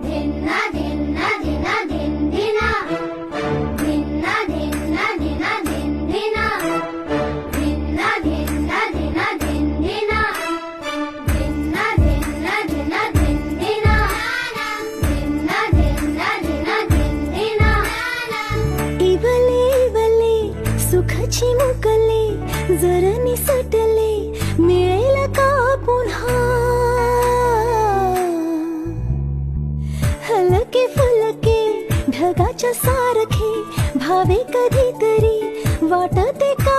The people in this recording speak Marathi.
धिन्ना धिन्ना धिना धिंधिना धिन्ना धिन्ना धिना धिंधिना धिन्ना धिन्ना धिना धिंधिना धिन्ना धिन्ना धिना धिंधिना धिन्ना धिन्ना धिना धिंधिना इवले इवले सुखाची मुकले जर निसटले मिळेल का पुन्हा हलके फुलके ढगाच्या सारखे भावे कधीतरी वाटते का